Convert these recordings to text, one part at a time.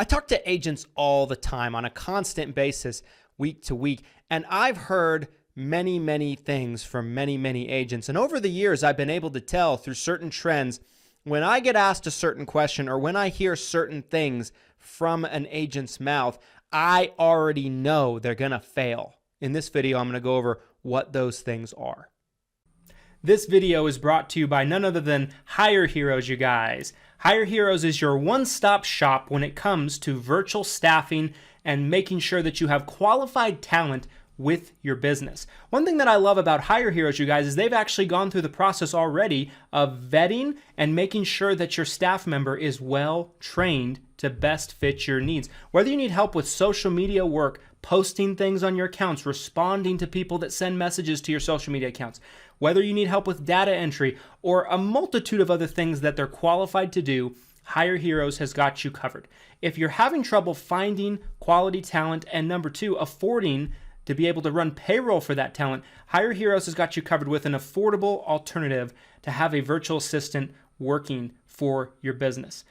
I talk to agents all the time on a constant basis, week to week, and I've heard many things from many agents. And over the years, I've been able to tell through certain trends when I get asked a certain question or when I hear certain things from an agent's mouth, I already know they're going to fail. In this video, I'm going to go over what those things are. This video is brought to you by none other than Hire Heroes, you guys. Hire Heroes is your one-stop shop when it comes to virtual staffing and making sure that you have qualified talent with your business. One thing that I love about Hire Heroes, you guys, is they've actually gone through the process already of vetting and making sure that your staff member is well trained to best fit your needs. Whether you need help with social media work, posting things on your accounts, responding to people that send messages to your social media accounts, whether you need help with data entry or a multitude of other things that they're qualified to do, Hire Heroes has got you covered. If you're having trouble finding quality talent and number two, affording to be able to run payroll for that talent, Hire Heroes has got you covered with an affordable alternative to have a virtual assistant working for your business.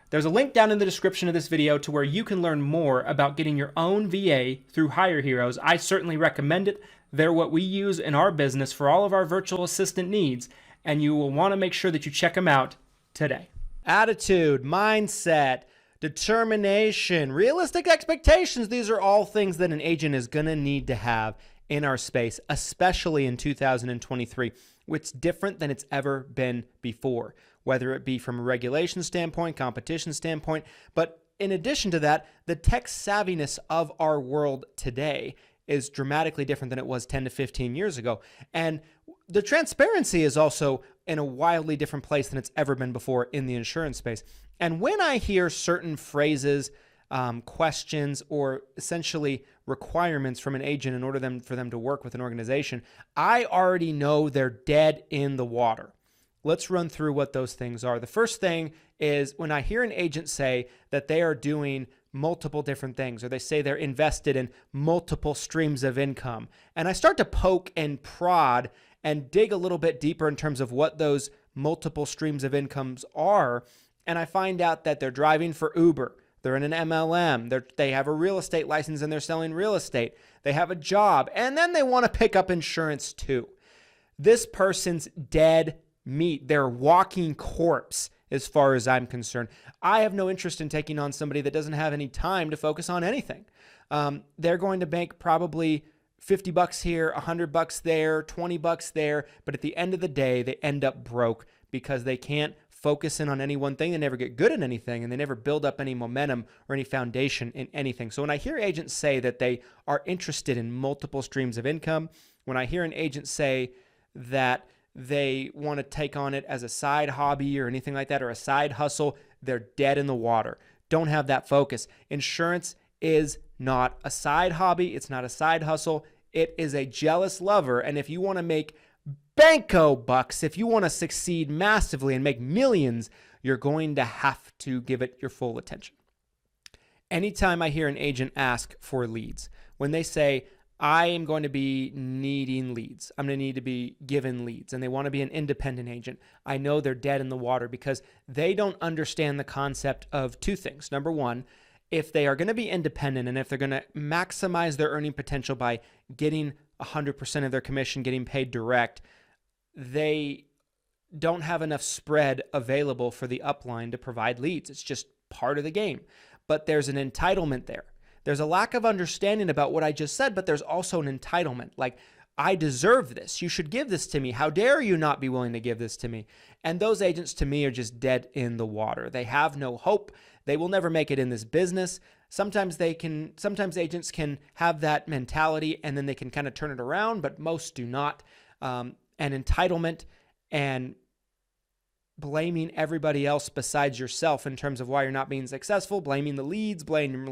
There's a link down in the description of this video to where you can learn more about getting your own VA through Hire Heroes. I certainly recommend it. They're what we use in our business for all of our virtual assistant needs, and you will want to make sure that you check them out today. Attitude, mindset, determination, realistic expectations. These are all things that an agent is going to need to have in our space, especially in 2023, which is different than it's ever been before, whether it be from a regulation standpoint, competition standpoint. But in addition to that, the tech savviness of our world today is dramatically different than it was 10 to 15 years ago. And the transparency is also in a wildly different place than it's ever been before in the insurance space. And when I hear certain phrases, questions, or essentially requirements from an agent in order for them to work with an organization, I already know they're dead in the water. Let's run through what those things are. The first thing is when I hear an agent say that they are doing multiple different things, or they say they're invested in multiple streams of income, and I start to poke and prod and dig a little bit deeper in terms of what those multiple streams of incomes are, and I find out that they're driving for Uber, they're in an MLM, they have a real estate license and they're selling real estate, they have a job, and then they want to pick up insurance too. This person's dead meat. They're walking corpse as far as I'm concerned. I have no interest in taking on somebody that doesn't have any time to focus on anything. They're going to make probably $50 here, $100 there, $20 there, but at the end of the day, they end up broke because they can't focus in on any one thing. They never get good at anything, and they never build up any momentum or any foundation in anything. So when I hear agents say that they are interested in multiple streams of income, when I hear an agent say that they want to take on it as a side hobby or anything like that, or a side hustle, they're dead in the water. Don't have that focus. Insurance is not a side hobby. It's not a side hustle. It is a jealous lover. And if you want to make banco bucks, if you want to succeed massively and make millions, you're going to have to give it your full attention. Anytime I hear an agent ask for leads, when they say, I am going to be needing leads, I'm going to need to be given leads, and they want to be an independent agent, I know they're dead in the water because they don't understand the concept of two things. Number one, if they are going to be independent and if they're going to maximize their earning potential by getting 100% of their commission getting paid direct, they don't have enough spread available for the upline to provide leads. It's just part of the game. But there's an entitlement there. There's a lack of understanding about what I just said, but there's also an entitlement. Like, I deserve this. You should give this to me. How dare you not be willing to give this to me? And those agents, to me, are just dead in the water. They have no hope. They will never make it in this business. Sometimes agents can have that mentality and then they can kind of turn it around, but most do not. And entitlement and blaming everybody else besides yourself in terms of why you're not being successful, blaming the leads, blaming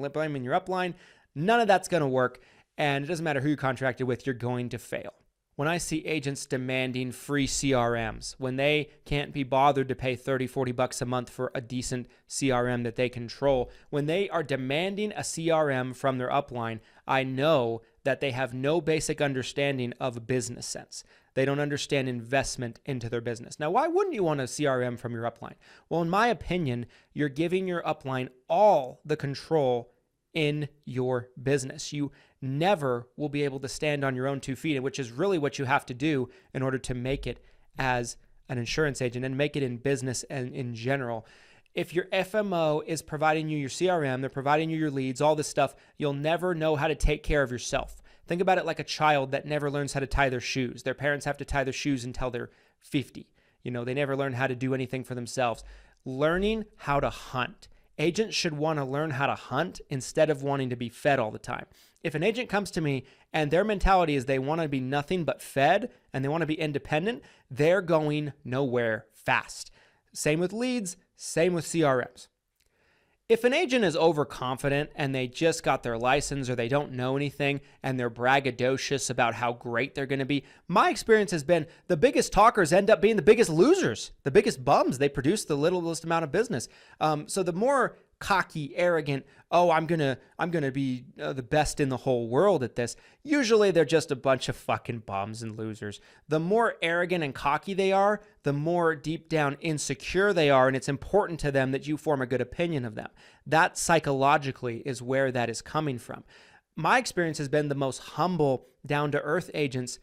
your upline, none of that's going to work. And it doesn't matter who you're contracted with, you're going to fail. When I see agents demanding free CRMs, when they can't be bothered to pay $30, $40 a month for a decent CRM that they control, when they are demanding a CRM from their upline, I know that they have no basic understanding of business sense. They don't understand investment into their business. Now, why wouldn't you want a CRM from your upline? Well, in my opinion, you're giving your upline all the control in your business. You never will be able to stand on your own 2 feet, which is really what you have to do in order to make it as an insurance agent and make it in business and in general. If your FMO is providing you your CRM, they're providing you your leads, all this stuff, you'll never know how to take care of yourself. Think about it like a child that never learns how to tie their shoes. Their parents have to tie their shoes until they're 50. They never learn how to do anything for themselves. Learning how to hunt. Agents should want to learn how to hunt instead of wanting to be fed all the time. If an agent comes to me and their mentality is they want to be nothing but fed and they want to be independent, they're going nowhere fast. Same with leads, same with CRMs. If an agent is overconfident and they just got their license or they don't know anything and they're braggadocious about how great they're going to be, my experience has been the biggest talkers end up being the biggest losers, the biggest bums. They produce the littlest amount of business. So the more cocky, arrogant, I'm gonna be the best in the whole world at this. Usually they're just a bunch of fucking bums and losers. The more arrogant and cocky they are, the more deep down insecure they are, and it's important to them that you form a good opinion of them. That psychologically is where that is coming from. My experience has been the most humble, down-to-earth agents.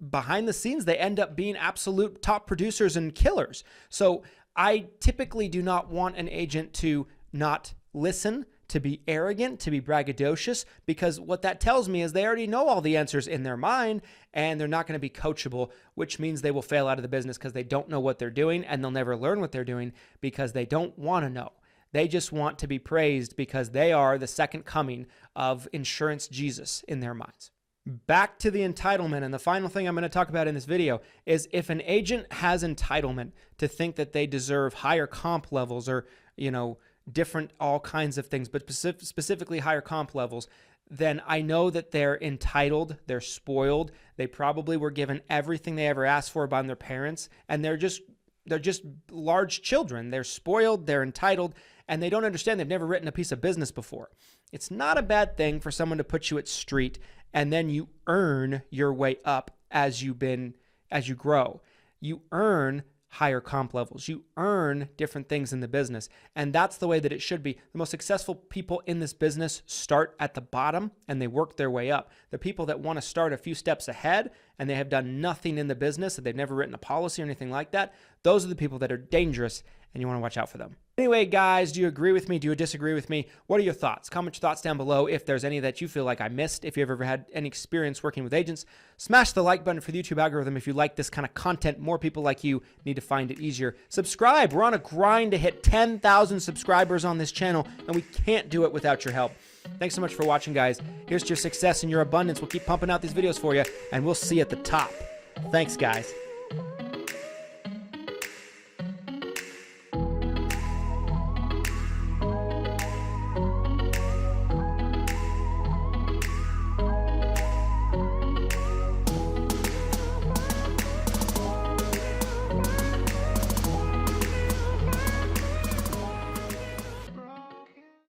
Behind the scenes, they end up being absolute top producers and killers. So I typically do not want an agent to not listen, to be arrogant, to be braggadocious, because what that tells me is they already know all the answers in their mind and they're not going to be coachable, which means they will fail out of the business because they don't know what they're doing and they'll never learn what they're doing because they don't want to know. They just want to be praised because they are the second coming of insurance Jesus in their minds. Back to the entitlement, and the final thing I'm going to talk about in this video is if an agent has entitlement to think that they deserve higher comp levels or, different all kinds of things, but specifically higher comp levels, then I know that they're entitled, they're spoiled, they probably were given everything they ever asked for by their parents, and they're just large children. They're spoiled, they're entitled, and they don't understand they've never written a piece of business before. It's not a bad thing for someone to put you at street, and then you earn your way up as you grow. You earn higher comp levels. You earn different things in the business. And that's the way that it should be. The most successful people in this business start at the bottom and they work their way up. The people that want to start a few steps ahead and they have done nothing in the business, that they've never written a policy or anything like that, those are the people that are dangerous and you want to watch out for them. Anyway, guys, do you agree with me? Do you disagree with me? What are your thoughts? Comment your thoughts down below if there's any that you feel like I missed. If you've ever had any experience working with agents, smash the like button for the YouTube algorithm. If you like this kind of content, more people like you need to find it easier. Subscribe. We're on a grind to hit 10,000 subscribers on this channel, and we can't do it without your help. Thanks so much for watching, guys. Here's to your success and your abundance. We'll keep pumping out these videos for you, and we'll see you at the top. Thanks, guys.